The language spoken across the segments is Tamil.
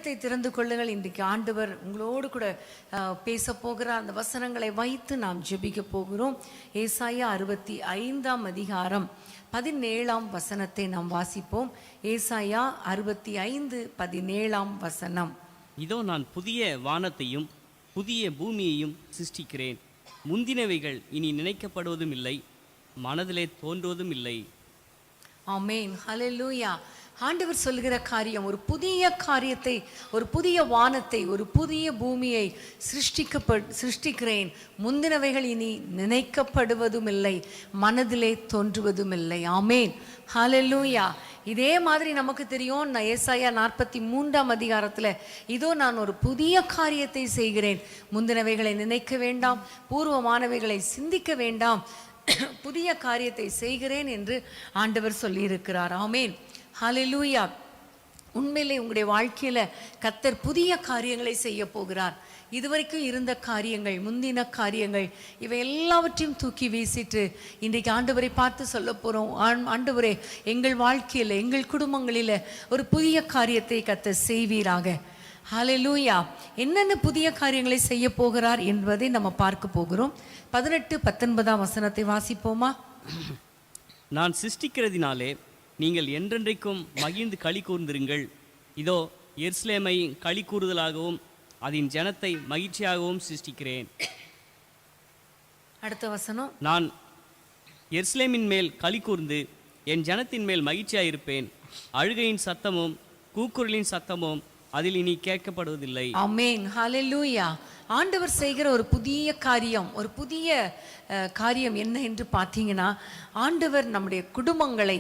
வேதத்தை திறந்து கொள்ளுங்கள். இன்றைக்கு ஆண்டவர் உங்களோடு கூட பேச போகிறார். அந்த வசனங்களை வைத்து நாம் ஜெபிக்க போகிறோம். ஏசாயா 65 அதிகாரம் 17 வசனத்தை நாம் வாசிப்போம். ஏசாயா 65:17 வசனம். இதோ நான் புதிய வானத்தையும் புதிய பூமியையும் சிருஷ்டிக்கிறேன், முந்தினவைகள் இனி நினைக்கப்படுவதும் இல்லை, மனதிலே தோன்றுவதும் இல்லை. ஆமென், ஹல்லேலூயா. ஆண்டவர் சொல்கிற காரியம், ஒரு புதிய காரியத்தை, ஒரு புதிய வானத்தை, ஒரு புதிய பூமியை சிருஷ்டிக்கிறேன், முந்தினவைகள் இனி நினைக்கப்படுவதும் இல்லை, மனதிலே தோன்றுவதும் இல்லை. ஆமென், ஹல்லேலூயா. இதே மாதிரி நமக்கு தெரியும். ஏசாயா 43 அதிகாரத்தில் இதோ நான் ஒரு புதிய காரியத்தை செய்கிறேன், முந்தினவைகளை நினைக்க வேண்டாம், பூர்வமானவைகளை சிந்திக்க வேண்டாம், புதிய காரியத்தை செய்கிறேன் என்று ஆண்டவர் சொல்லியிருக்கிறார். ஆமென், ஹல்லேலூயா. உண்மையிலே உங்களுடைய வாழ்க்கையில கர்த்தர் புதிய காரியங்களை செய்ய போகிறார். இதுவரைக்கும் இருந்த காரியங்கள், முந்தின காரியங்கள், இவை எல்லாவற்றையும் தூக்கி வீசிட்டு இன்றைக்கு ஆண்டவரை பார்த்து சொல்ல போறோம். ஆண்டவரே, எங்கள் வாழ்க்கையில, எங்கள் குடும்பங்களில ஒரு புதிய காரியத்தை கர்த்தர் செய்வீராக. ஹல்லேலூயா. என்னென்ன புதிய காரியங்களை செய்ய போகிறார் என்பதை நம்ம பார்க்க போகிறோம். 18-19 வசனத்தை வாசிப்போமா? நான் சிருஷ்டிக்கிறதினாலே நீங்கள் என்றென்றைக்கும் மகிழ்ந்து களி கூர்ந்திருங்கள். இதோ எருசலேமை களி கூறுதலாகவும் அதன் ஜனத்தை மகிழ்ச்சியாகவும் சிருஷ்டிக்கிறேன். அடுத்த வசனம். நான் எருசலேமின் மேல் களி கூர்ந்து என் ஜனத்தின் மேல் மகிழ்ச்சியாயிருப்பேன், அழுகையின் சத்தமும் கூக்குரலின் சத்தமும் அதில் இனி கேட்கப்படுவதில்லை. ஆமென், ஹல்லேலூயா. ஆண்டவர் செய்கிற ஒரு புதிய காரியம், ஒரு புதிய காரியம் என்ன என்று பார்த்தீங்கன்னா, ஆண்டவர் நம்முடைய குடும்பங்களை,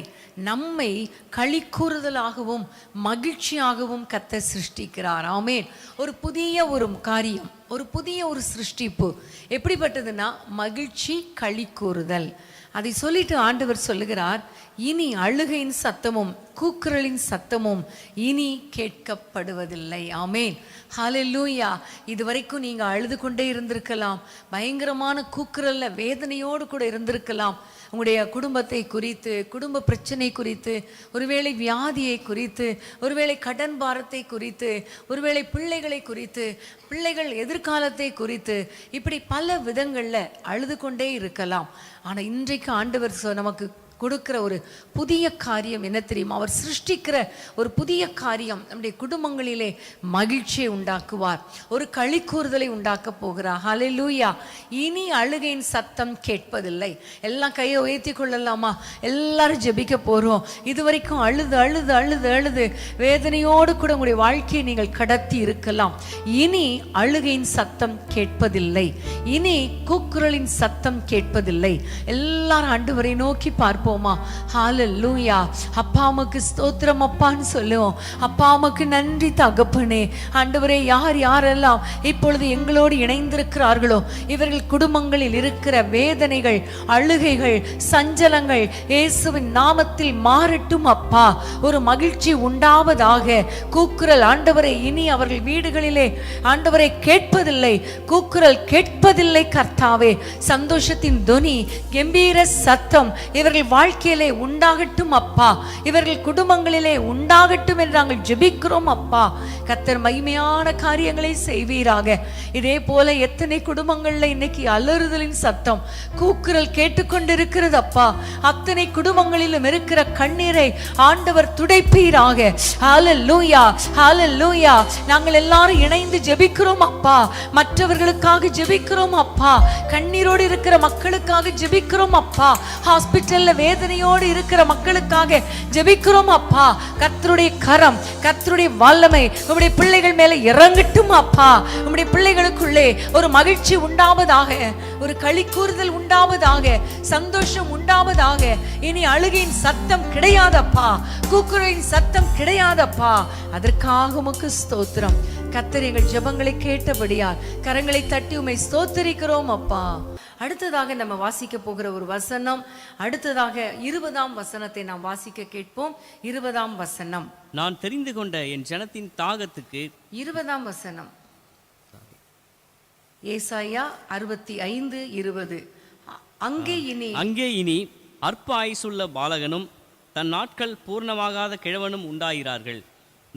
நம்மை களிக்கூறுதலாகவும் மகிழ்ச்சியாகவும் கர்த்தர் சிருஷ்டிக்கிறார். ஆமென். ஒரு புதிய ஒரு காரியம், ஒரு புதிய ஒரு சிருஷ்டிப்பு. எப்படிப்பட்டதுன்னா மகிழ்ச்சி, களிக்கூறுதல். அதை சொல்லிட்டு ஆண்டவர் சொல்லுகிறார், இனி அழுகையின் சத்தமும் கூக்குரலின் சத்தமும் இனி கேட்கப்படுவதில்லை. ஆமென், ஹல்லேலூயா. இதுவரைக்கும் நீங்க அழுது கொண்டே இருந்திருக்கலாம், பயங்கரமான கூக்குரல்ல வேதனையோடு கூட இருந்திருக்கலாம். உங்களுடைய குடும்பத்தை குறித்து, குடும்ப பிரச்சனை குறித்து, ஒருவேளை வியாதியை குறித்து, ஒருவேளை கடன் பாரத்தை குறித்து, ஒருவேளை பிள்ளைகளை குறித்து, பிள்ளைகள் எதிர்காலத்தை குறித்து, இப்படி பல விதங்கள்ல அழுது கொண்டே இருக்கலாம். ஆனா இன்றைக்கு ஆண்டவர் நமக்கு கொடுக்கிற ஒரு புதிய காரியம் என்ன தெரியுமா? அவர் சிருஷ்டிக்கிற ஒரு புதிய காரியம் நம்முடைய குடும்பங்களிலே மகிழ்ச்சியை உண்டாக்குவார், ஒரு களிக்கூறுதலை உண்டாக்க போகிறார். ஹல்லேலூயா. இனி அழுகையின் சத்தம் கேட்பதில்லை. எல்லாம் கையை உயர்த்தி கொள்ளலாமா? எல்லாரும் ஜெபிக்க போறோம். இதுவரைக்கும் அழுது அழுது அழுது அழுது வேதனையோடு கூட உங்களுடைய வாழ்க்கையை நீங்கள் கடத்தி இருக்கலாம். இனி அழுகையின் சத்தம் கேட்பதில்லை, இனி கூக்குரலின் சத்தம் கேட்பதில்லை. எல்லாரும் ஆண்டவரை நோக்கி பார்ப்போமா? ஹல்லேலூயா. அப்பா உமக்கு ஸ்தோத்திரம் அப்பான்னு சொல்லுவோம். அப்பா உமக்கு நன்றி தகப்பனே. ஆண்டவரே, யார் யாரெல்லாம் இப்பொழுது எங்களோடு இணைந்திருக்கிறார்களோ இவர்கள் குடும்பங்களில் இருக்கிற வேதனைகள், அழுகைகள், சஞ்சலங்கள் இயேசுவின் நாமத்தில் மாறட்டும் அப்பா. ஒரு மகிழ்ச்சி உண்டாவதாக. கூக்குரல் ஆண்டவரை இனி அவர்கள் வீடுகளிலே ஆண்டவரை கேட்பதில்லை, கூக்குரல் கேட்பதில்லை கர்த்தாவே. சந்தோஷத்தின் துனி, கம்பீர சத்தம் இவர்கள் வாழ்க்கையிலே உண்டாகட்டும் அப்பா, இவர்கள் குடும்பங்களிலே உண்டாகட்டும் என்று நாங்கள் ஜெபிக்கிறோம் அப்பா. கர்த்தர் மகிமையான காரியங்களை செய்வீராக. இதே போல எத்தனை குடும்பங்கள்ல இன்னைக்கு அலறுதலின் சத்தம், கூக்குரல் கேட்டுக்கொண்டிருக்கிறது அப்பா. அத்தனை குடும்பங்களிலும் இருக்கிற கண்ணீரை ஆண்டவர் துடைப்பீராக. ஹல்லேலூயா, ஹல்லேலூயா. நாங்கள் எல்லாரும் இணைந்து ஜெபிக்கிறோம் அப்பா. மற்றவர்களுக்காக ஜெபிக்கிறோம் அப்பா. கண்ணீரோடு இருக்கிற மக்களுக்காக ஜெபிக்கிறோம் அப்பா. ஹாஸ்பிட்டல்ல வேதனையோடு இருக்கிற மக்களுக்காக ஜெபிக்கிறோம் அப்பா. கர்த்தருடைய கரம், கர்த்தருடைய வல்லமை உம்முடைய பிள்ளைகள் மேலே இறங்கட்டும் அப்பா. உம்முடைய பிள்ளைகளுக்குள்ளே ஒரு மகிழ்ச்சி உண்டாவதாக, ஒரு களிக்கூறுதல் உண்டாவதாக, சந்தோஷம் உண்டாவதாக. இனி அழுகையின் சத்தம் கிடையாதப்பா, கூக்குரலின் சத்தம் கிடையாதப்பா. அதற்காக உமக்கு ஸ்தோத்திரம். கர்த்தர் எங்கள் ஜெபங்களை கேட்டபடியால் கரங்களை தட்டி உம்மை ஸ்தோத்திரிக்கிறோம் அப்பா. அடுத்ததாக நம்ம வாசிக்க போகிற ஒரு வசனம், அடுத்ததாக 20 வசனத்தை நாம் வாசிக்க கேட்போம். 20 வசனம். நான் தெரிந்து கொண்ட என் ஜனத்தின் தாகத்துக்கு. 20 வசனம். ஏசாயா 65:20. அங்கே இனி அற்ப ஆயுசுள்ள பாலகனும் தன் நாட்கள் பூர்ணமாகாத கிழவனும் உண்டாகிறார்கள்.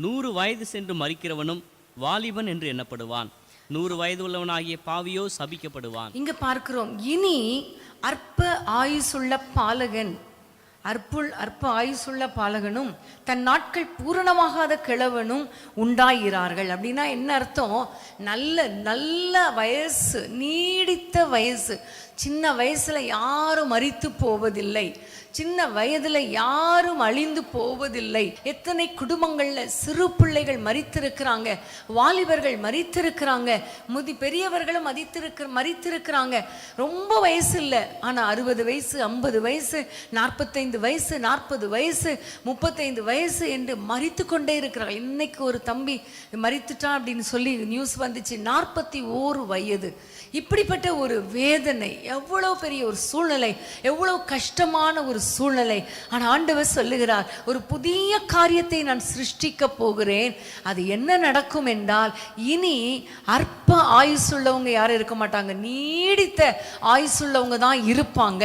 100 வயது சென்று மரிக்கிறவனும் வாலிபன் என்று எண்ணப்படுவான். 100 வயது உள்ளவனாகிய பாவியோ சபிக்கப்படுவான். இங்க பார்க்கிறோம், இனி அற்ப ஆயுசுள்ள பாலகன், அற்ப ஆயுசுள்ள பாலகனும் தன் நாட்கள் பூரணமாகாத கிழவனும் உண்டாகிறார்கள். அப்படின்னா என்ன அர்த்தம்? நல்ல வயசு, நீடித்த வயசு. சின்ன வயசுல யாரும் மரித்து போவதில்லை, சின்ன வயதுல யாரும் அழிந்து போவதில்லை. எத்தனை குடும்பங்கள்ல சிறு பிள்ளைகள் மரித்திருக்கிறாங்க, வாலிபர்கள் மரித்திருக்கிறாங்க, பெரியவர்களும் மரித்திருக்கிறாங்க. ரொம்ப வயசு இல்லை, ஆனா 60 வயசு, 50 வயசு, 45 வயசு, 40 வயசு, 35 வயசு என்று மரித்து கொண்டே இருக்கிறார்கள். இன்னைக்கு ஒரு தம்பி மரித்துட்டான் அப்படின்னு சொல்லி நியூஸ் வந்துச்சு, 41 வயது. இப்படிப்பட்ட ஒரு வேதனை, எவ்வளவு பெரிய ஒரு சூழ்நிலை, எவ்வளவு கஷ்டமான ஒரு சூழ்நிலை. ஆனால் ஆண்டவர் சொல்லுகிறார், ஒரு புதிய காரியத்தை நான் சிருஷ்டிக்க போகிறேன். அது என்ன நடக்கும் என்றால், இனி அற்ப ஆயுசுள்ளவங்க யாரும் இருக்க மாட்டாங்க, நீடித்த ஆயுசுள்ளவங்க தான் இருப்பாங்க.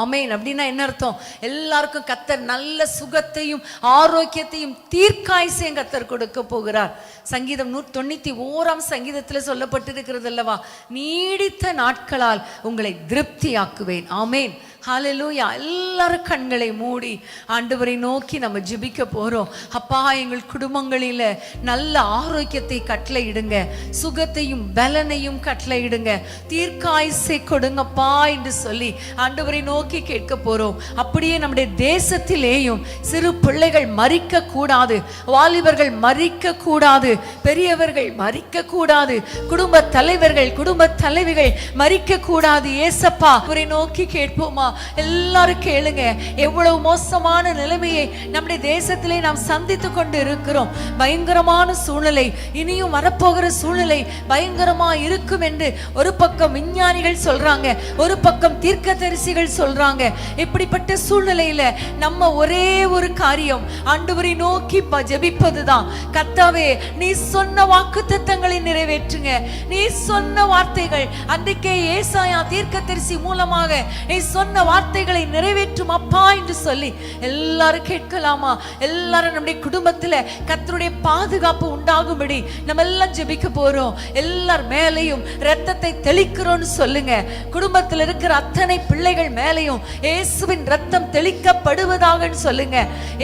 ஆமேன். அப்படின்னா என்ன அர்த்தம்? எல்லாருக்கும் கர்த்தர் நல்ல சுகத்தையும் ஆரோக்கியத்தையும் தீர்க்காயுசையும் கர்த்தர் கொடுக்க போகிறார். சங்கீதம் 191 சங்கீதத்தில் சொல்லப்பட்டிருக்கிறது அல்லவா, நீடித்த நாட்களால் உங்களை திருப்தியாக்குவேன். ஆமேன். ஹல்லேலூயா. எல்லாரும் கண்களை மூடி ஆண்டவரை நோக்கி நம்ம ஜெபிக்க போறோம். அப்பா, எங்கள் குடும்பங்களில நல்ல ஆரோக்கியத்தை கட்டளையிடுங்க, சுகத்தையும் பலனையும் கட்டளையிடுங்க, தீர்க்காயுசை கொடுங்கப்பா என்று சொல்லி ஆண்டவரை நோக்கி கேட்க போறோம். அப்படியே நம்முடைய தேசத்திலேயும் சிறு பிள்ளைகள் மரிக்க கூடாது, வாலிபர்கள் மரிக்க கூடாது, பெரியவர்கள் மரிக்க கூடாது, குடும்ப தலைவர்கள் குடும்ப தலைவிகள் மரிக்க கூடாது. ஏசப்பா, அவரை நோக்கி கேட்போமா? எல்லாரும் கேளுங்க. எவ்வளவு மோசமான நிலைமையை நம்முடைய தேசத்திலே நாம் சந்தித்து கொண்டு இருக்கிறோம். பயங்கரமான சூழ்நிலை, இனியும் வரப்போகிற சூழ்நிலை பயங்கரமா இருக்கும் என்று ஒரு பக்கம் விஞ்ஞானிகள் சொல்றாங்க, ஒரு பக்கம் தீர்க்கதரிசிகள் சொல்றாங்க. இப்படிப்பட்ட சூழ்நிலையில நம்ம ஒரே ஒரு காரியம், ஆண்டவரை நோக்கி ஜெபிப்பதுதான். கர்த்தாவே, நீ சொன்ன வாக்குத்தத்தங்களை நிறைவேற்றுங்க. நீ சொன்ன வார்த்தைகள் அன்றைக்கே ஏசாயா தீர்க்கதரிசி மூலமாக நீ சொன்ன வார்த்தைகளை நிறைவேற்றும் அப்பா என்று சொல்லி எல்லாரும் கேட்கலாமா? எல்லாரும் நம்முடைய குடும்பத்துல கர்த்தருடைய பாதுகாப்பு உண்டாகும்படி நம்ம எல்லாம் ஜெபிக்க போறோம். எல்லார் மேலையும் இரத்தத்தை தெளிக்கிறோம்னு சொல்லுங்க. குடும்பத்தில் இருக்கிற அத்தனை பிள்ளைகள் மேலையும் இயேசுவின் இரத்தம் தெளிக்கப்படுவதாக சொல்லுங்க.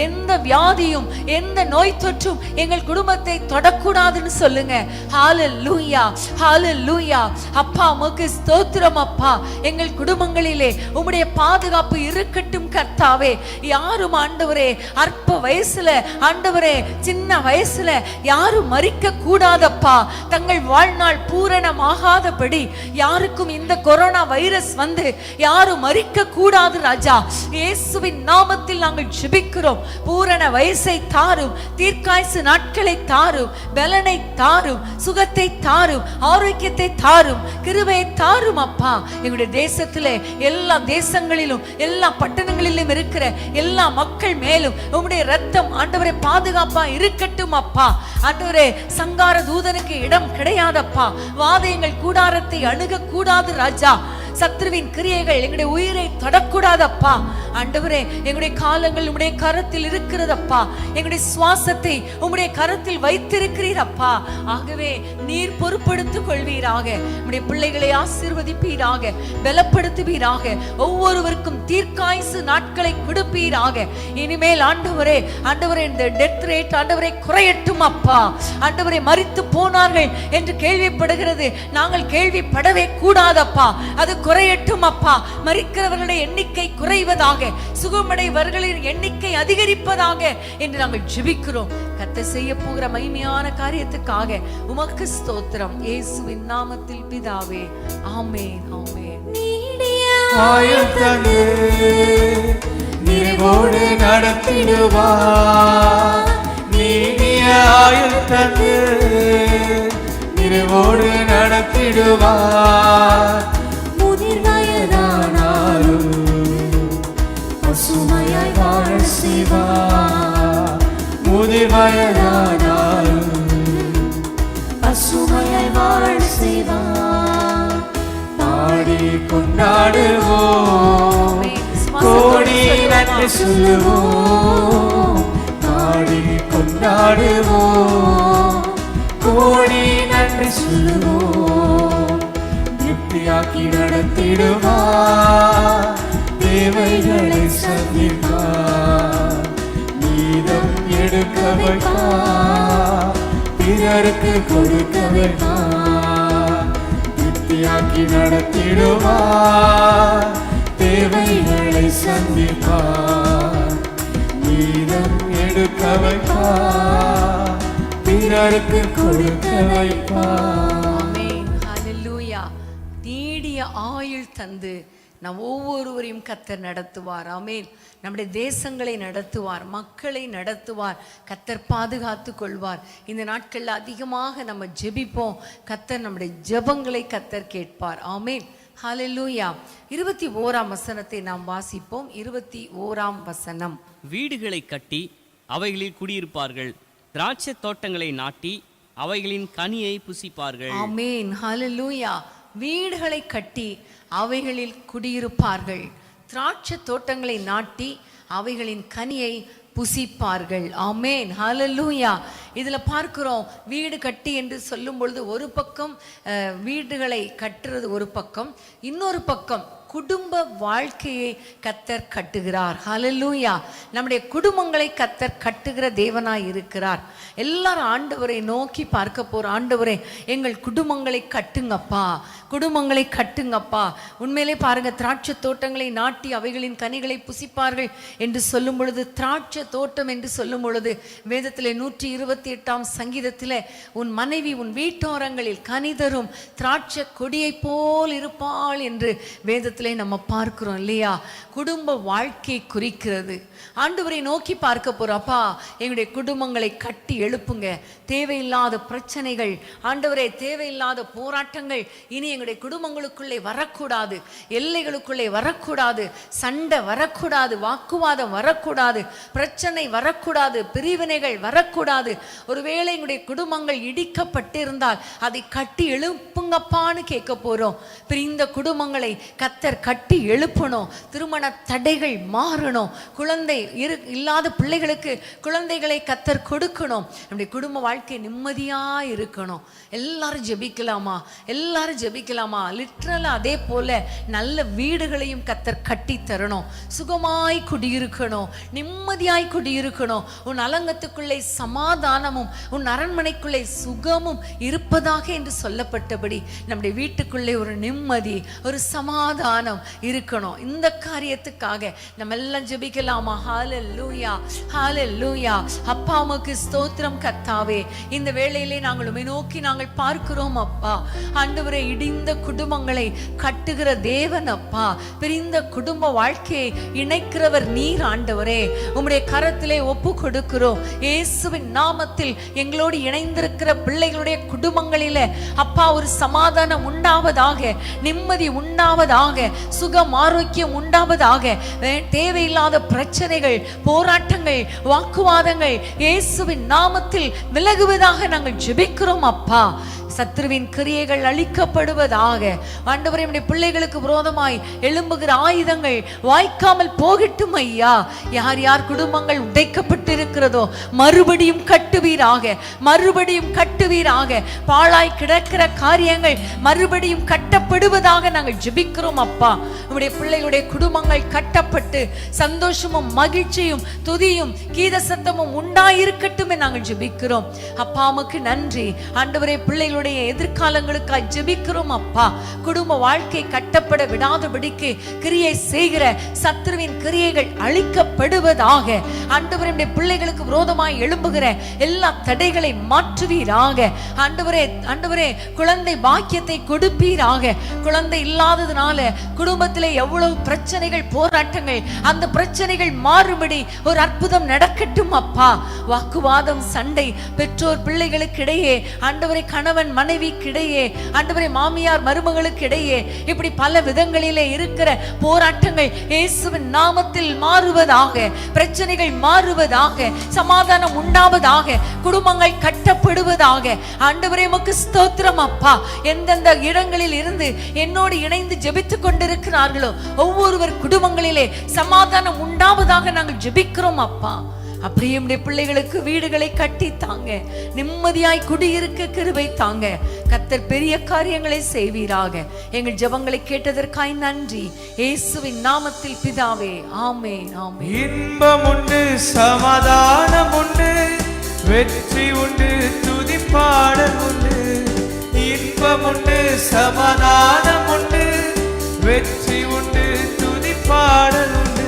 எந்த வியாதியும் எந்த நோய் தொற்றும் எங்கள் குடும்பத்தை தொடக்கூடாதுன்னு சொல்லுங்க. ஹல்லேலூயா, ஹல்லேலூயா. அப்பா, உமக்கு ஸ்தோத்திரம் அப்பா. எங்கள் குடும்பங்களிலே உம்முடைய பாதுகாப்பு இருக்கட்டும் கர்த்தாவே. யாரும் ஆண்டவரே அற்ப வயசுல, ஆண்டவரே சின்ன வயசுல யாரும் மரிக்க கூடாதப்பா. தங்கள் வாழ்நாள் பூரணமாகாதபடி யாருக்கும் இந்த கொரோனா வைரஸ் வந்து யாரும் மரிக்க கூடாது ராஜா. இயேசுவின் நாமத்தில் நாங்கள் ஜெபிக்கிறோம். பூரண வயசை தாரும், தீர்க்காயுசு நாட்களை தாரும், பலனை தாரும், சுகத்தை தாரும், ஆரோக்கியத்தை தாரும், கிருபையை தாரும் அப்பா. எங்களுடைய தேசத்திலே எல்லா தேசங்களிலும் எல்லா பட்டணங்களிலும் இருக்கிற எல்லா மக்கள் மேலும் உம்முடைய இரத்தம் ஆண்டவரே பாதுகாப்பா இருக்கட்டும் அப்பா. ஆண்டவரே, சங்கார தூதனுக்கு இடம் கிடையாதப்பா. வாதையங்கள் கூடாரத்தை அணுக கூடாது ராஜா. சத்ருவின் கிரியைகள் எங்களுடைய உயிரை தொடக்கூடாதப்பா. ஆண்டவரே, எங்களுடைய காலங்கள் உம்முடைய கரத்தில் இருக்கிறதப்பா. எங்களுடைய சுவாசத்தை உம்முடைய கரத்தில் வைத்திருக்கிறீரப்பா. ஆகவே நீர் பொறுப்படுத்திக் கொள்வீராக. உம்முடைய பிள்ளைகளை ஆசீர்வதிப்பீராக, பலப்படுத்துவீராக. ஒவ்வொருவருக்கும் தீர்க்காயுசு நாட்களை கொடுப்பீராக. இனிமேல் ஆண்டவரே, ஆண்டவரே, இந்த டெத் ரேட் ஆண்டவரே குறையட்டும் அப்பா. ஆண்டவரே, மரித்து போனார்கள் என்று கேள்விப்படுகிறது, நாங்கள் கேள்விப்படவே கூடாதப்பா. அது குறையட்டும் அப்பா. மரிக்கிறவர்களுடைய எண்ணிக்கை குறைவதாக, சுகமடைவர்களின் எண்ணிக்கை அதிகரிப்பதாக என்று நாங்கள் ஜெபிக்கிறோம். கர்த்தர் செய்ய போகிற மகிமையான காரியத்துக்காக உமக்கு ஸ்தோத்திரம். இயேசுவின் நாமத்தில் பிதாவே, ஆமென், ஆமென். ஆயுள் தந்து நிறைவோடு நடத்திடுவார். நீடிய ஆயுள் தந்து நிறைவோடு நடத்திடுவார். பசுமையாய் வாழ செய்வார். முதிர் வயதானாலும் பசுமையாய் வாழ செய்வார். பாடி கொண்டாடுவோம், கோடி நன்றி சொல்லுவோம். பாடி கொண்டாடுவோம், கொண்டாடுவோம், கோடி நன்றி சொல்லுவோம். திருப்தியாக்கி நடத்திடுவார், தேவைகளை சந்திப்பார், மீதம் எடுக்க வைப்பார், பிறருக்கு கொடுக்க வைப்பார். திருப்தியாக்கி நடத்திடுவார், தேவைகளை சந்திப்பார், மீதம் எடுக்க வைப்பார், பிறருக்கு கொடுக்க வைப்பார். ஆமென். ஹல்லேலூயா. நீடிய ஆயுள் தந்து நம் ஒவ்வொருவரையும் கர்த்தர் நடத்துவார். ஆமென். நம்முடைய தேசங்களை நடத்துவார், மக்களை நடத்துவார், கர்த்தர் பாதுகாத்து கொள்வார். இந்த நாட்களில் அதிகமாக நம்ம ஜெபிப்போம், கர்த்தர் நம்முடைய ஜெபங்களை கர்த்தர் கேட்பார். ஆமென். ஹல்லேலூயா. 21ஆம் வசனத்தை நாம் வாசிப்போம். 21ஆம் வசனம். வீடுகளை கட்டி அவைகளில் குடியிருப்பார்கள், திராட்சை தோட்டங்களை நாட்டி அவைகளின் கனியை புசிப்பார்கள். ஆமென். ஹல்லேலூயா. வீடுகளை கட்டி அவைகளில் குடியிருப்பார்கள், திராட்சை தோட்டங்களை நாட்டி அவைகளின் கனியை புசிப்பார்கள். ஆமென். ஹல்லேலூயா. இதுல பார்க்கிறோம், வீடு கட்டி என்று சொல்லும் பொழுது ஒரு பக்கம் வீடுகளை கட்டுறது ஒரு பக்கம், இன்னொரு பக்கம் குடும்ப வாழ்க்கையை கர்த்தர் கட்டுகிறார். ஹல்லேலூயா. நம்முடைய குடும்பங்களை கர்த்தர் கட்டுகிற தேவனாய் இருக்கிறார். எல்லாரும் ஆண்டவரை நோக்கி பார்க்க போற, ஆண்டவரே எங்கள் குடும்பங்களை கட்டுங்கப்பா, குடும்பங்களை கட்டுங்கப்பா. உண்மையிலே பாருங்க, திராட்சை தோட்டங்களை நாட்டி அவைகளின் கனிகளை புசிப்பார்கள் என்று சொல்லும் பொழுது, திராட்சை தோட்டம் என்று சொல்லும் பொழுது வேதத்திலே 128ஆம் சங்கீதத்திலே, உன் மனைவி உன் வீட்டோரங்களில் கனிதரும் திராட்சை கொடியை போல் இருப்பாள் என்று வேதத்தில் நம்ம பார்க்கிறோம் இல்லையா? குடும்ப வாழ்க்கை குறிக்கிறது. ஆண்டவரை நோக்கி பார்க்க போறப்பா, எங்களுடைய குடும்பங்களை கட்டி எழுப்புங்க. தேவையில்லாத பிரச்சனைகள், ஆண்டவரே தேவையில்லாத போராட்டங்கள் இனி எங்களுடைய குடும்பங்களுக்குள்ளே வரக்கூடாது, எல்லைகளுக்குள்ளே வரக்கூடாது, சண்டை வரக்கூடாது, வாக்குவாதம் வரக்கூடாது, பிரச்சனை வரக்கூடாது, பிரிவினைகள் வரக்கூடாது. ஒருவேளை எங்களுடைய குடும்பங்கள் இடிக்கப்பட்டிருந்தால் அதை கட்டி எழுப்புங்கப்பான்னு கேட்க போறோம். பிரிந்த குடும்பங்களை கர்த்தர் கட்டி எழுப்பணும். திருமண தடைகள் மாறணும். குழந்தை இல்லாத பிள்ளைகளுக்கு குழந்தைகளை கர்த்தர் கொடுக்கணும். நம்முடைய குடும்ப வாழ்க்கை நிம்மதியா இருக்கணும். எல்லாரும் ஜெபிக்கலாமா? எல்லாரும் ஜெபிக்கலாமா? லிட்டரலா அதே போல நல்ல வீடுகளையும் கர்த்தர் கட்டி தரணும். சுகமாய் குடியிருக்கணும், நிம்மதியாய் குடியிருக்கணும். உன் அலங்கத்துக்குள்ளே சமாதானமும் உன் அரண்மனைக்குள்ளே சுகமும் இருப்பதாக என்று சொல்லப்பட்டபடி நம்முடைய வீட்டுக்குள்ளே ஒரு நிம்மதி, ஒரு சமாதானம் இருக்கணும். இந்த காரியத்துக்காக நம்ம எல்லாம் ஜெபிக்கலாமா? ஹல்லேலூயா, ஹல்லேலூயா. அப்பா உமக்கு ஸ்தோத்திரம் கர்த்தாவே. இந்த வேளையிலே நாங்கள் உம்மை நோக்கி நாங்கள் பார்க்கிறோம் அப்பா. ஆண்டவரே, இடிந்த குடும்பங்களை கட்டுகிற தேவன் அப்பா. பிரிந்த குடும்ப வாழ்க்கையை இணைக்கிறவர் நீர் ஆண்டவரே. உம்முடைய கரத்திலே ஒப்பு கொடுக்கிறோம். இயேசுவின் நாமத்தில் எங்களோடு இணைந்திருக்கிற பிள்ளைகளுடைய குடும்பங்களிலே அப்பா ஒரு சமாதானம் உண்டாவதாக, நிம்மதி உண்டாவதாக, சுகம் ஆரோக்கியம் உண்டாவதாக. தேவையில்லாத பிரச்சனைகள், போராட்டங்கள், வாக்குவாதங்கள் இயேசுவின் நாமத்தில் விலகுவதாக நாங்கள் ஜெபிக்கிறோம் அப்பா. சத்துருவின் கிரியைகள் அழிக்கப்படுவதாக. ஆண்டவரே, நம்முடைய பிள்ளைகளுக்கு விரோதமாய் எழும்புகிற ஆயுதங்கள் வாய்க்காமல் போகட்டும் ஐயா. யார் யார் குடும்பங்கள் உடைக்கப்பட்டிருக்கிறதோ மறுபடியும் கட்டுவீராக, மறுபடியும் கட்டுவீராக. பாழாய் கிடக்கிற காரியங்கள் மறுபடியும் கட்டப்படுவதாக நாங்கள் ஜெபிக்கிறோம் அப்பா. நம்முடைய பிள்ளைகளுடைய குடும்பங்கள் கட்டப்பட்டு சந்தோஷமும் மகிழ்ச்சியும் துதியும் கீத சத்தமும் உண்டாயிருக்கட்டும் நாங்கள் ஜெபிக்கிறோம் அப்பா. உமக்கு நன்றி ஆண்டவரே. பிள்ளைகளுடைய எதிர்காலங்களுக்காய் ஜெபிக்கிறோம் அப்பா. குடும்ப வாழ்க்கை கட்டப்பட விடாதபடிக்கு கிரியை செய்கிற சத்துருவின் கிரியைகள் அழிக்கப்படுவதாக. ஆண்டவரே, பிள்ளைகளுக்கு விரோதமாய் எழும்புகிற எல்லா தடைகளை மாற்றுவீராக. ஆண்டவரே, ஆண்டவரே, குழந்தை பாக்கியத்தை கொடுப்பீராக. குழந்தை இல்லாததுனால குடும்பத்திலே எவ்வளவு பிரச்சனைகள், போராட்டங்கள், அந்த பிரச்சனைகள் மாறுபடி ஒரு அற்புதம் நடக்கட்டும் அப்பா. வாக்குவாதம், சண்டை, பெற்றோர் பிள்ளைகளுக்கு இடையே, ஆண்டவரே கணவன் மனைவிக்கிடையே, ஆண்டவரே மாமியார் மருமகளுக்கு இடையே, இப்படி பல விதங்களிலே இருக்கிற போராட்டங்கள் இயேசுவின் நாமத்தில் மாறுவதாக. பிரச்சனைகள் மாறுவதாக, சமாதானம் உண்டாவதாக, குடும்பங்கள் கட்டப்படுவதாக. ஆண்டவரே உமக்கு ஸ்தோத்திரம் அப்பா. எந்தெந்த இடங்களில் இருந்து என்னோடு இணைந்து ஜெபித்துக் கொண்டிருக்கிறார்களோ ஒவ்வொருவர் குடும்பங்களிலே சமாதானம் உண்டாவதாக நாங்கள் ஜெபிக்கிறோம் அப்பா. அப்படியே நம்முடைய பிள்ளைகளுக்கு வீடுகளை கட்டி தாங்க, நிம்மதியாய் குடியிருக்க கிருபை தாங்க. கர்த்தர் பெரிய காரியங்களை செய்வீராக. எங்கள் ஜெபங்களை கேட்டதற்காய் நன்றி, இயேசுவின் நாமத்தில் பிதாவே, ஆமென், ஆமென். இன்பம் உண்டு, சமாதானம் உண்டு, வெற்றி உண்டு, துதிப்பாடல் உண்டு. இன்பம் உண்டு, சமாதானம் உண்டு, வெற்றி உண்டு, துதிப்பாடல் உண்டு.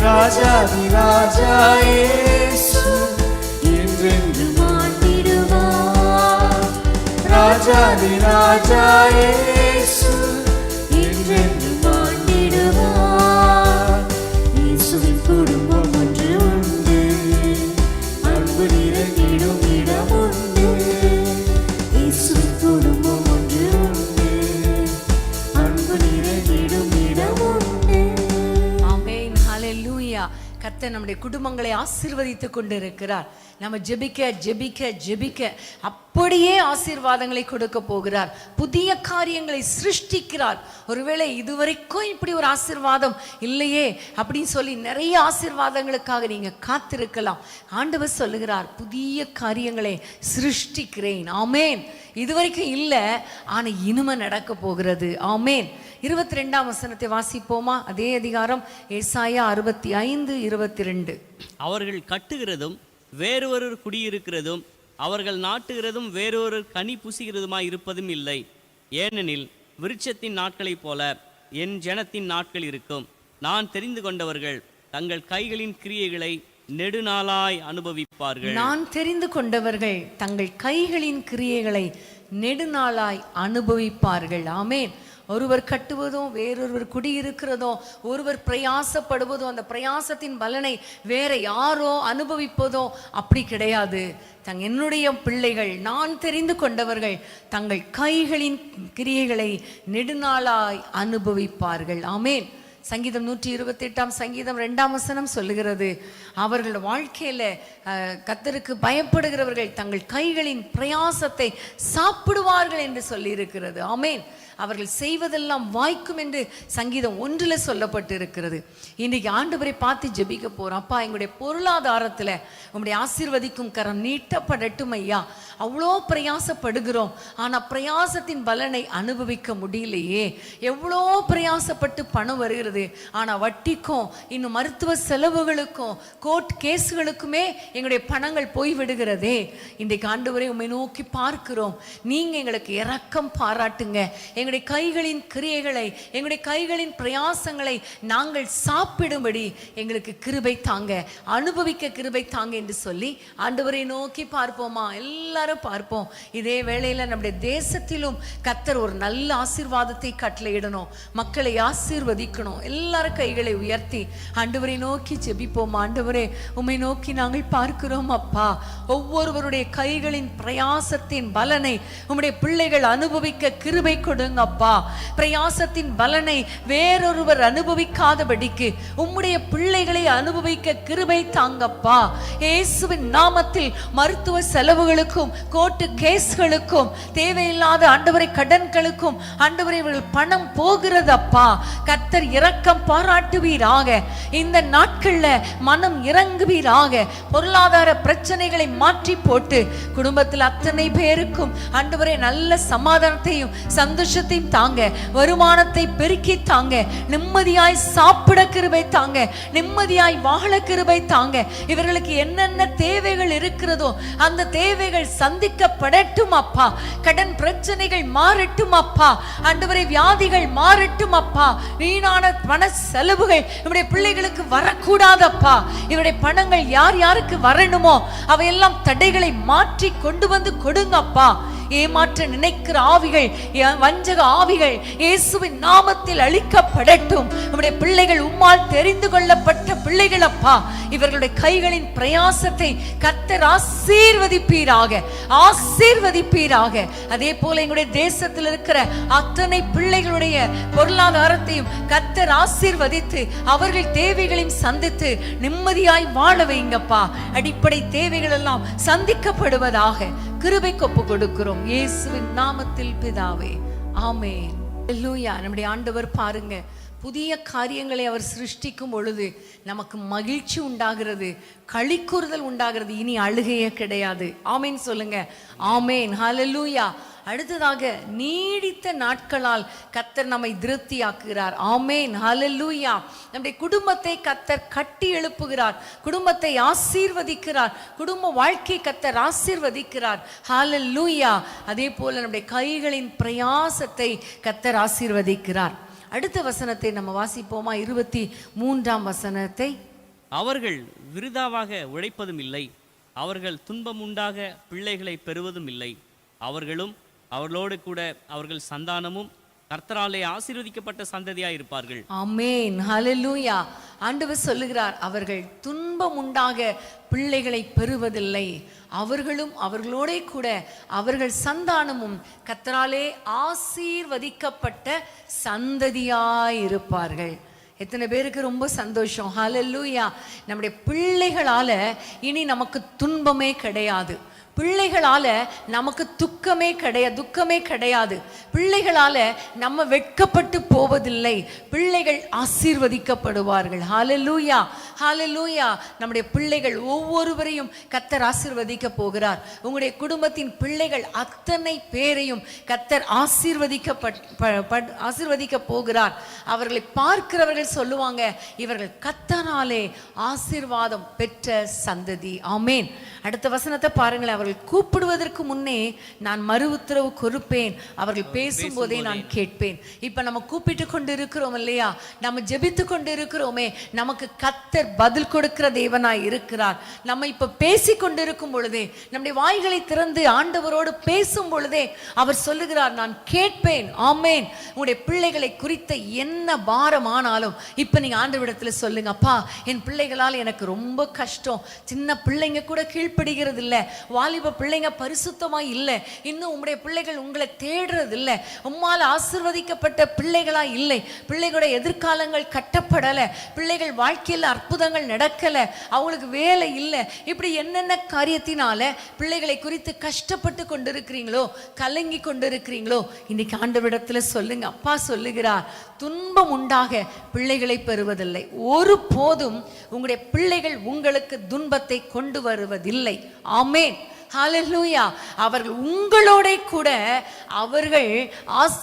ராஜாதி ராஜா இயேசு என்றென்றும் ஆண்டிடுவார். ராஜாதி ராஜா இயேசு என்றென்றும் ஆண்டிடுவார். இயேசுவின் குடும்பம் ஒன்று உண்டு, அன்பு நிறைந்திடும் இடம் உண்டு. இயேசுவின் குடும்பம் ஒன்று உண்டு, அன்பு நிறைந்திடும் இடம் உண்டு. ஆமென், ஹல்லேலூயா. கர்த்தர் நம்முடைய குடும்பங்களை ஆசீர்வதித்துக் கொண்டிருக்கிறார். நம்ம ஜெபிக்க ஜெபிக்க ஜெபிக்க அப்படியே ஆசீர்வாதங்களை கொடுக்க போகிறார். புதிய காரியங்களை சிருஷ்டிக்கிறார். ஒருவேளை இதுவரைக்கும் இப்படி ஒரு ஆசீர்வாதம் இல்லையே அப்படின்னு சொல்லி நிறைய ஆசீர்வாதங்களுக்காக நீங்க காத்திருக்கலாம். ஆண்டவர் சொல்லுகிறார், புதிய காரியங்களை சிருஷ்டிக்கிறேன். ஆமென். இதுவரைக்கும் இல்லை, ஆனா இனிமே நடக்க போகிறது. ஆமென். 22ஆம் வசனத்தை வாசிப்போமா? அதே அதிகாரம், ஏசாயா 65:22. அவர்கள் கட்டுகிறதும் வேறொருவர் குடியிருக்கிறதும் அவர்கள் நாட்டுகிறதும் வேறொருவர் கனி புசிக்கிறதுமாய் இருப்பதும் இல்லை. ஏனெனில் விருட்சத்தின் நாட்களைப் போல என் ஜனத்தின் நாட்கள் இருக்கும். நான் தெரிந்து கொண்டவர்கள் தங்கள் கைகளின் கிரியைகளை நெடுநாளாய் அனுபவிப்பார்கள். நான் தெரிந்து கொண்டவர்கள் தங்கள் கைகளின் கிரியைகளை நெடுநாளாய் அனுபவிப்பார்கள். ஆமென். ஒருவர் கட்டுவதும் வேறொருவர் குடியிருக்கிறதும் ஒருவர் பிரயாசப்படுவதும் அந்த பிரயாசத்தின் பலனை வேற யாரோ அனுபவிப்பதோ அப்படி கிடையாது. என்னுடைய பிள்ளைகள், நான் தெரிந்து கொண்டவர்கள் தங்கள் கைகளின் கிரியைகளை நெடுநாளாய் அனுபவிப்பார்கள். ஆமென். சங்கீதம் 128ஆம் சங்கீதம் 2ஆம் வசனம் சொல்லுகிறது, அவர்கள் வாழ்க்கையில கர்த்தருக்கு பயப்படுகிறவர்கள் தங்கள் கைகளின் பிரயாசத்தை சாப்பிடுவார்கள் என்று சொல்லி இருக்கிறது. ஆமென். அவர்கள் செய்வதெல்லாம் வாய்க்கும் என்று சங்கீதம் 1 சொல்லப்பட்டு இருக்கிறது. இன்னைக்கு ஆண்டவரை பார்த்து ஜெபிக்க போறோம். அப்பா, எங்களுடைய பொருளாதாரத்துல உங்களுடைய ஆசீர்வதிக்கும் கரம் நீட்டப்படட்டும் ஐயா. அவ்வளோ பிரயாசப்படுகிறோம், ஆனா பிரயாசத்தின் பலனை அனுபவிக்க முடியலையே. எவ்வளோ பிரயாசப்பட்டு பணம் வருகிறது, ஆனா வட்டிக்கும் இன்னும் மருத்துவ செலவுகளுக்கும் கோர்ட் கேஸுகளுக்குமே எங்களுடைய பணங்கள் போய் விடுகிறதே. இன்றைக்கு ஆண்டவரை உம்மை நோக்கி பார்க்கிறோம். நீங்க எங்களுக்கு இரக்கம் பாராட்டுங்க. எங்களுடைய கைகளின் கிரியைகளை, எங்களுடைய கைகளின் பிரயாசங்களை நாங்கள் சாப்பிடும்படி எங்களுக்கு கிருபை தாங்க, அனுபவிக்க கிருபை தாங்க என்று சொல்லி ஆண்டவரை நோக்கி பார்ப்போமா? எல்லாரும் பார்ப்போம். இதே வேளையில நம்முடைய தேசத்திலும் கர்த்தர் ஒரு நல்ல ஆசீர்வாதத்தை கட்டளையிடணும், மக்களை ஆசீர்வதிக்கணும். எல்லாரும் கைகளை உயர்த்தி ஆண்டவரை நோக்கி ஜெபிப்போம். ஆண்டவரே, உம்மை நோக்கி நாங்கள் பார்க்கிறோம் அப்பா. ஒவ்வொருவருடைய கைகளின் பிரயாசத்தின் பலனை உம்முடைய பிள்ளைகள் அனுபவிக்க கிருபை கொடுங்கப்பா. பிரயாசத்தின் பலனை வேறொருவர் அனுபவிக்காதபடிக்கு உம்முடைய பிள்ளைகளை அனுபவிக்க கிருபை தாங்கப்பா. இயேசுவின் நாமத்தில் மருத்துவ செலவுகளுக்கும் கோர்ட்டு கேஸ்களுக்கும் தேவையில்லாத ஆண்டவரை கடன்களுக்கும் ஆண்டவரை பணம் போகிறதப்பா. கர்த்தர் இரக்கம் பாராட்டுவீராக. இந்த நாட்கள்ல மனம் இறங்குவீராக. பொருளாதார பிரச்சனைகளை மாற்றி போட்டு குடும்பத்தில் அத்தனை பேருக்கும் ஆண்டவரை நல்ல சமாதானத்தையும் சந்தோஷத்தையும் தாங்க, வருமானத்தை பெருக்கி தாங்க, நிம்மதியாய் சாப்பிட கிருபை தாங்க, நிம்மதியாய் வாழ கிருபை தாங்க. இவர்களுக்கு என்னென்ன தேவைகள் இருக்கிறதோ அந்த தேவைகள் சந்திக்கப்படட்டும் அப்பா. கடன் பிரச்சனைகள் மாறட்டும் அப்பா. ஆண்டவரே, வியாதிகள் மாறட்டும் அப்பா. வீணான பண செலவுகள் நம்முடைய பிள்ளைகளுக்கு வரக்கூடாதப்பா. இவருடைய பணங்கள் யார் யாருக்கு வரணுமோ அவையெல்லாம் தடைகளை மாற்றி கொண்டு வந்து கொடுங்கப்பா. ஏமாற்ற நினைக்கிற ஆவிகள், வஞ்சக ஆவிகள் இயேசுவின் நாமத்தில் அழிக்கப்படட்டும். நம்முடைய பிள்ளைகள் உம்மால் தெரிந்து கொள்ளப்பட்ட பிள்ளைகள் அப்பா. இவர்களுடைய கைகளின் பிரயாசத்தை கர்த்தர் ஆசீர்வதிப்பீராக, ஆசீர்வதிப்பீராக. அதே போல எங்களுடைய தேசத்தில் இருக்கிற அத்தனை பிள்ளைகளுடைய பொருளாதாரத்தையும் கர்த்தர் ஆசீர்வதித்து அவர்கள் தேவைகளையும் சந்தித்து நிம்மதியாய் வாழ வைங்கப்பா. அடிப்படை தேவைகள் எல்லாம் சந்திக்கப்படுவதாக கிருபைக்கு ஒப்பு கொடுக்கிறோம் இயேசுவின் நாமத்தில் பிதாவே, ஆமென். அல்லேலூயா. நம்முடைய ஆண்டவர் பாருங்க, புதிய காரியங்களை அவர் சிருஷ்டிக்கும் பொழுது நமக்கு மகிழ்ச்சி உண்டாகிறது, களிக்கூறுதல் உண்டாகிறது. இனி அழுகையே கிடையாது. ஆமேன் சொல்லுங்க. ஆமேன். ஹல்லேலூயா. அடுத்ததாக நீடித்த நாட்களால் கர்த்தர் நம்மை திருப்தியாக்குகிறார். ஆமேன். ஹல்லேலூயா. நம்முடைய குடும்பத்தை கர்த்தர் கட்டி எழுப்புகிறார், குடும்பத்தை ஆசீர்வதிக்கிறார், குடும்ப வாழ்க்கை கர்த்தர் ஆசீர்வதிக்கிறார். ஹல்லேலூயா. அதே போல நம்முடைய கைகளின் பிரயாசத்தை கர்த்தர் ஆசீர்வதிக்கிறார். அடுத்த வசனத்தை நம்ம வாசிப்போமா? 23ஆம் வசனத்தை. அவர்கள் விருதாவாக உழைப்பதும் இல்லை, அவர்கள் துன்பம் உண்டாக பிள்ளைகளை பெறுவதும் இல்லை. அவர்களும் அவர்களோடு கூட அவர்கள் சந்தானமும் கர்த்தராலே ஆசீர்வதிக்கப்பட்ட சந்ததியாய் இருப்பார்கள். ஆமென். ஹல்லேலூயா. ஆண்டவர் சொல்லுகிறார், அவர்கள் துன்பம் உண்டாக பிள்ளைகளை பெறுவதில்லை, அவர்களும் அவர்களோட கூட அவர்கள் சந்தானமும் கர்த்தராலே ஆசீர்வதிக்கப்பட்ட சந்ததியாய் இருப்பார்கள். எத்தனை பேருக்கு ரொம்ப சந்தோஷம். ஹல்லேலூயா. நம்முடைய பிள்ளைகளால இனி நமக்கு துன்பமே கிடையாது, பிள்ளைகளால நமக்கு துக்கமே கிடையாது, பிள்ளைகளால நம்ம வெட்கப்பட்டு போவதில்லை, பிள்ளைகள் ஆசீர்வதிக்கப்படுவார்கள். ஹல்லேலூயா. ஹல்லேலூயா. நம்முடைய பிள்ளைகள் ஒவ்வொருவரையும் கர்த்தர் ஆசீர்வதிக்க போகிறார். உங்களுடைய குடும்பத்தின் பிள்ளைகள் அத்தனை பேரையும் கர்த்தர் ஆசீர்வதிக்க போகிறார். அவர்களை பார்க்கிறவர்கள் சொல்லுவாங்க, இவர்கள் கர்த்தராலே ஆசீர்வாதம் பெற்ற சந்ததி. ஆமேன். அடுத்த வசனத்தை பாருங்களேன். அவர்கள் கூப்பிடுவதற்கு முன்னே நான் மறு உத்தரவு கொடுப்பேன், அவர்கள் பேசும்போதே நான் கேட்பேன். இப்ப நம்ம கூப்பிட்டு கொண்டு இருக்கிறோம் இல்லையா, நம்ம ஜெபித்து கொண்டு இருக்கிறோமே, நமக்கு கர்த்தர் பதில் கொடுக்கிற தேவனாய் இருக்கிறார். நம்ம இப்ப பேசி கொண்டிருக்கும் பொழுதே, நம்முடைய வாய்களை திறந்து ஆண்டவரோடு பேசும் பொழுதே அவர் சொல்லுகிறார், நான் கேட்பேன். ஆமேன். உங்களுடைய பிள்ளைகளை குறித்த என்ன பாரமானாலும் இப்ப நீங்க ஆண்டவரிடத்துல சொல்லுங்க, அப்பா என் பிள்ளைகளால் எனக்கு ரொம்ப கஷ்டம், சின்ன பிள்ளைங்க கூட கீழ்ப்படுகிறது இல்லை, வாலிப பிள்ளைங்க பரிசுத்தமா இல்லை, இன்னும் உங்களுடைய பிள்ளைகள் உங்களை தேடுறது இல்லை, உம்மால் ஆசீர்வதிக்கப்பட்ட பிள்ளைகளா இல்லை, பிள்ளைகளுடைய எதிர்காலங்கள் கட்டப்படலை, பிள்ளைகள் வாழ்க்கையில் அற்புதங்கள் நடக்கல, அவங்களுக்கு வேலை இல்லை, இப்படி என்னென்ன காரியத்தினால பிள்ளைகளை குறித்து கஷ்டப்பட்டு கொண்டிருக்கிறீங்களோ, கலங்கி கொண்டிருக்கிறீங்களோ, இன்னைக்கு ஆண்டவரிடத்துல சொல்லுங்க. அப்பா சொல்லுகிறார், துன்பம் உண்டாக பிள்ளைகளை பெறுவதில்லை, ஒரு போதும் உங்களுடைய பிள்ளைகள் உங்களுக்கு துன்பத்தை கொண்டு வருவதில்லை. ஆமென். ஹல்லேலூயா. அவர்கள் உங்களோட கூட அவர்கள்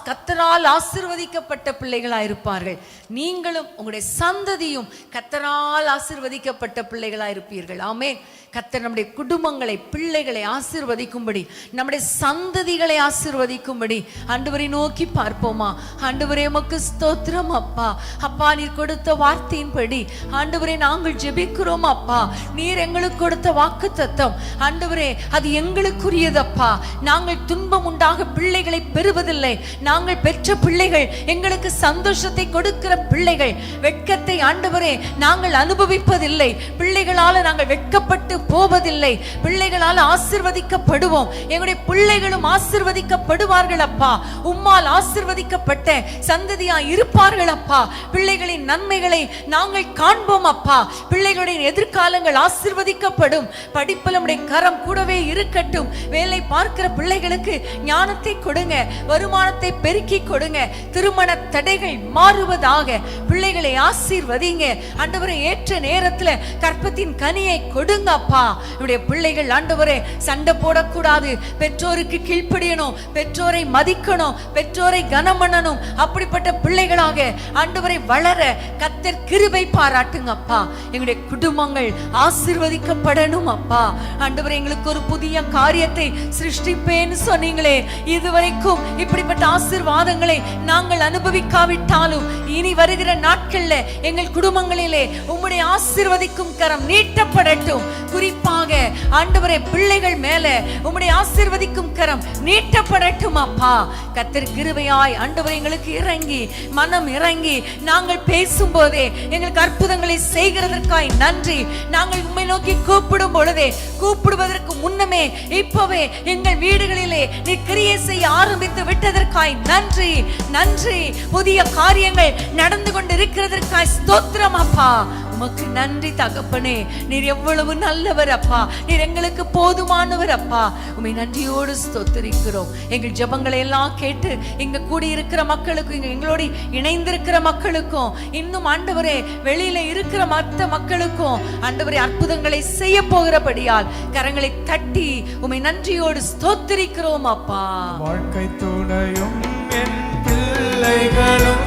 கர்த்தரால் ஆசீர்வதிக்கப்பட்ட பிள்ளைகளா இருப்பார்கள். நீங்களும் உங்களுடைய சந்ததியும் கர்த்தரால் ஆசீர்வதிக்கப்பட்ட பிள்ளைகளா இருப்பீர்கள். ஆமென். கர்த்தர் நம்முடைய குடும்பங்களை, பிள்ளைகளை ஆசீர்வதிக்கும்படி, நம்முடைய சந்ததிகளை ஆசீர்வதிக்கும்படி ஆண்டவரை நோக்கி பார்ப்போமா? ஆண்டவரே உமக்கு ஸ்தோத்திரம் அப்பா. அப்பா நீர் கொடுத்த வார்த்தையின்படி ஆண்டவரே நாங்கள் ஜெபிக்கிறோம் அப்பா. நீர் எங்களுக்கு கொடுத்த வாக்குத்தத்தம் ஆண்டவரே அது எங்களுக்குரியதப்பா. நாங்கள் துன்பம் உண்டாக பிள்ளைகளை பெறுவதில்லை, நாங்கள் பெற்ற பிள்ளைகள் எங்களுக்கு சந்தோஷத்தை கொடுக்கிற பிள்ளைகள், வெட்கத்தை ஆண்டவரே நாங்கள் அனுபவிப்பதில்லை, பிள்ளைகளால நாங்கள் வெட்கப்பட்டு போவதில்லை, பிள்ளைகளால் ஆசீர்வதிக்கப்படுவோம், எங்களுடைய பிள்ளைகளும் ஆசீர்வதிக்கப்படுவார்கள் அப்பா. உம்மால் ஆசீர்வதிக்கப்பட்ட சந்ததியா இருப்பார்கள் அப்பா. பிள்ளைகளின் நன்மைகளை நாங்கள் காண்போம் அப்பா. பிள்ளைகளுடைய எதிர்காலங்கள் ஆசீர்வதிக்கப்படும். படிப்பில் நம்முடைய கரம் கூடவே இருக்கட்டும். வேலை பார்க்கிற பிள்ளைகளுக்கு ஞானத்தை கொடுங்க, வருமானத்தை பெருக்கி கொடுங்க, திருமண தடைகள் மாறுவதாக. பிள்ளைகளை ஆசீர்வதிங்க ஆண்டவரே. ஏற்ற நேரத்துல கற்பத்தின் கனியை கொடுங்க அப்பா. நம்முடைய பிள்ளைகள் ஆண்டவரே சண்டை போடக்கூடாது, பெற்றோருக்கு கீழ்ப்படியணும், பெற்றோரை மதிக்கணும், பெற்றோரை கனம் பண்ணணும். அப்படிப்பட்ட பிள்ளைகளாக ஆண்டவரை வளர கர்த்தர் கிருபை பாராட்டுங்க அப்பா. எங்களுடைய குடும்பங்கள் ஆசீர்வதிக்கப்படணும் அப்பா. ஆண்டவரே எங்களுக்கு ஒரு புதிய காரியத்தை சிருஷ்டிப்பேன்னு சொன்னீங்களே, இதுவரைக்கும் இப்படிப்பட்ட ஆசீர்வாதங்களை நாங்கள் அனுபவிக்காவிட்டாலும் இனி வருகிற நாட்கள்ல எங்கள் குடும்பங்களிலே உம்முடைய ஆசீர்வதிக்கும் கரம் நீட்டப்படட்டும். குறிப்பாக ஆண்டவரே பிள்ளைகள் மேல உம்முடைய ஆசீர்வதிக்கும் கரம் நீட்டப்படட்டும் அப்பா. கர்த்தர் கிருபையாய் ஆண்டவரே எங்களுக்கு இறங்கி, மனம் இறங்கி நாங்கள் பேசும்போதே எங்களுக்கு அற்புதங்களை செய்கிறதற்காய் நன்றி. நாங்கள் உம்மை நோக்கி கூப்பிடும் பொழுதே, கூப்பிடுவதற்கு முன்னமே இப்பவே எங்கள் வீடுகளிலே நீ கிரியை செய்ய ஆரம்பித்து விட்டதற்காய் நன்றி. நன்றி. புதிய காரியங்கள் நடந்து கொண்டு இருக்கிறதற்காய் ஸ்தோத்திரம் அப்பா. உமக்கு நன்றி தகப்பனே. நீர் எவ்வளவு நல்லவர் அப்பா. நீர் எங்களுக்கு போதுமானவர் அப்பா. உம்மை நன்றியோடு ஸ்தோத்திரிக்கிறோம். எங்கள் ஜெபங்களை எல்லாம் கேட்டு இங்க கூடி இருக்கிற மக்களுக்கும், எங்களோடு இணைந்திருக்கிற மக்களுக்கும், இன்னும் ஆண்டவரே வெளியில இருக்கிற மற்ற மக்களுக்கும் ஆண்டவரே அற்புதங்களை செய்ய போகிறபடியால் கரங்களை தட்டி உம்மை நன்றியோடு ஸ்தோத்திரிக்கிறோம் அப்பா. வாழ்க்கை துணையும் என் பிள்ளைகளும்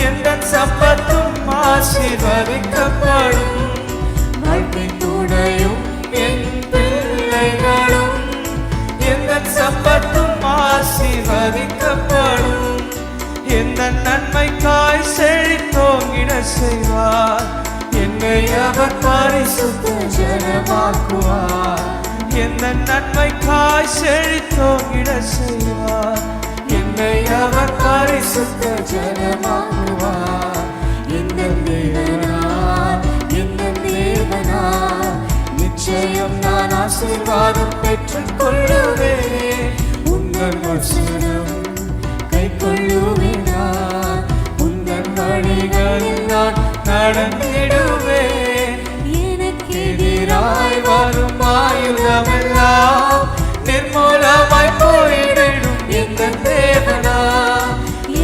எந்த சம்பத்தும் ஆசீர்வதிக்கப்படும். வாழ்க்கை துணையும் என் பிள்ளைகளும் எந்த சம்பத்தும் ஆசீர்வதிக்கப்படும். எந்த நன்மைக்காய் செழித்தோங்கிட செய்வார். என்னை அவர் பரிசுத்த ஜனமாக்குவார். எந்த நன்மைக்காய் செழித்தோங்கிட செய்வார். என்னை அவர் பரிசுத்த ஜனமாக்குவார். இந்த தேவனார், இந்த தேவனார், நிச்சயம் நான் ஆசீர்வாதம் பெற்றுக் கொள்ளுவேன். உங்கள் வசனம் கை கொள்ளுவேன். உங்கள் வழிகளில் நான் நடந்திடுவேன். எனக்கு எதிராய் வரும் ஆயுதமெல்லாம் நிர்மூலமாய் போயிடும். இந்த தேவனா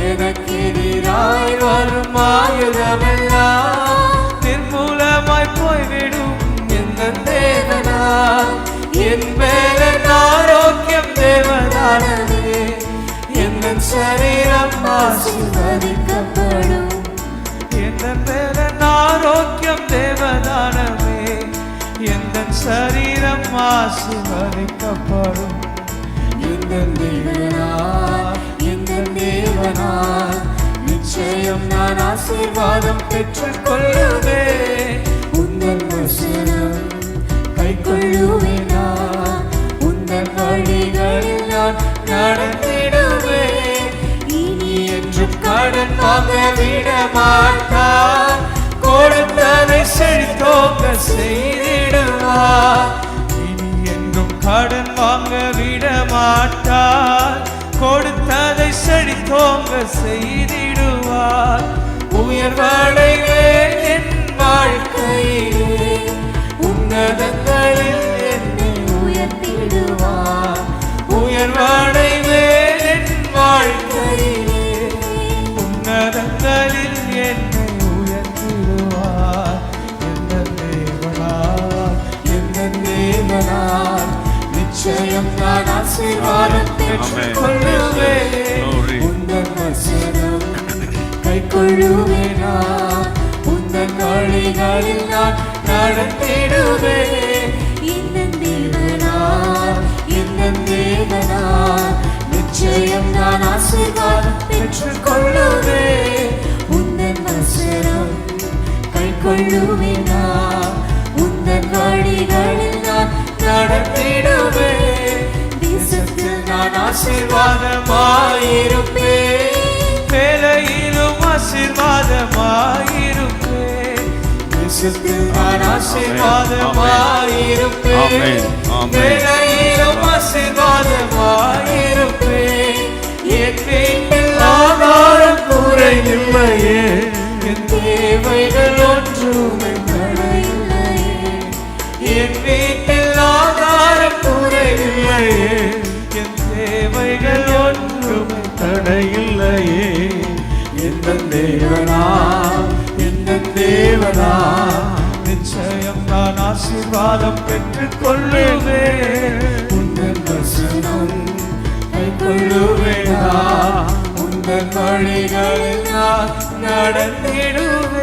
எனக்கு எதிராய் வரும் ஆயுதமெல்லாம் நிர்மூலமாய் போய்விடும். இந்த தேவனா என் மேல ஆரோக்கியம் தேவனானது. என் சரீரம் ஆசீர்வதிக்கப்படும். என் மேல ஆரோக்கியம் தேவனானவே. என் சரீரம் ஆசீர்வதிக்கப்படும். இந்த தேவனார், இந்த தேவனார், நிச்சயம் நான் ஆசீர்வாதம் பெற்றுக் கொள்ளுவேன். உந்தன் வசனம் கை கொள்ளுவேனா. உந்தன் வழிகளில் நான் நடந்திடுவேன். இனி என்றும் கடன் வாங்க விட மாட்டார். கொடுத்ததை செழித்தோங்க செய்திடுவார். கடன் வாங்க விட மாட்டார். கொடுத்ததை செழித்தோங்க செய்திடுவார். உயர்வடைவே என் வாழ்க்கையிலே. உன்னதங்களில் என்னை உயர்த்திடுவார். உயர்வடைவே என் வாழ்க்கையிலே. உன்னதங்களில் என்னை உயர்த்திடுவார். எந்த தேவனார், எந்த தேவனார், நிச்சயம் நான் ஆசீர்வாதம் பெற்றுக் கொள்ளுவேன். உந்தன் வசனம் கை கொள்ளுவேனா. உந்தன் வழிகளில் நான் நடந்திடுவேன். இந்த தேவனார், இந்த தேவனார், நிச்சயம் நான் ஆசீர்வாதம் பெற்றுக் கொள்ளுவேன். உந்தன் வசனம் கை கொள்ளுவேனா. உந்தன் வழிகளில் நான் நடத்திடுவேன். தேசத்தில் நான் ஆசீர்வாதமாயிருப்பேன். வேலையிலும் ஆசீர்வாதமாயிருப்பேன். தேசத்தில் நான் ஆசீர்வாதமாயிருப்பேன். வேலையிலும் ஆசீர்வாதமாயிருப்பேன். என் வீட்டில் ஆகாரம் குறையில்லையே. என் தேவைகள் ஒன்றுமே தடையில்லையே. என் வீட்டில் ஆகாரம் குறையில்லையே. என் தேவைகள் ஒன்றும் தடையில்லையே. எந்த தேவனா, எந்த தேவனா, நிச்சயம் நான் ஆசீர்வாதம் பெற்றுக் கொள்ளுவேன். உந்தன் வசனம் கை கொள்ளுவேனா. உந்தன் வழிகளில் நான் நடந்திடுவேன்.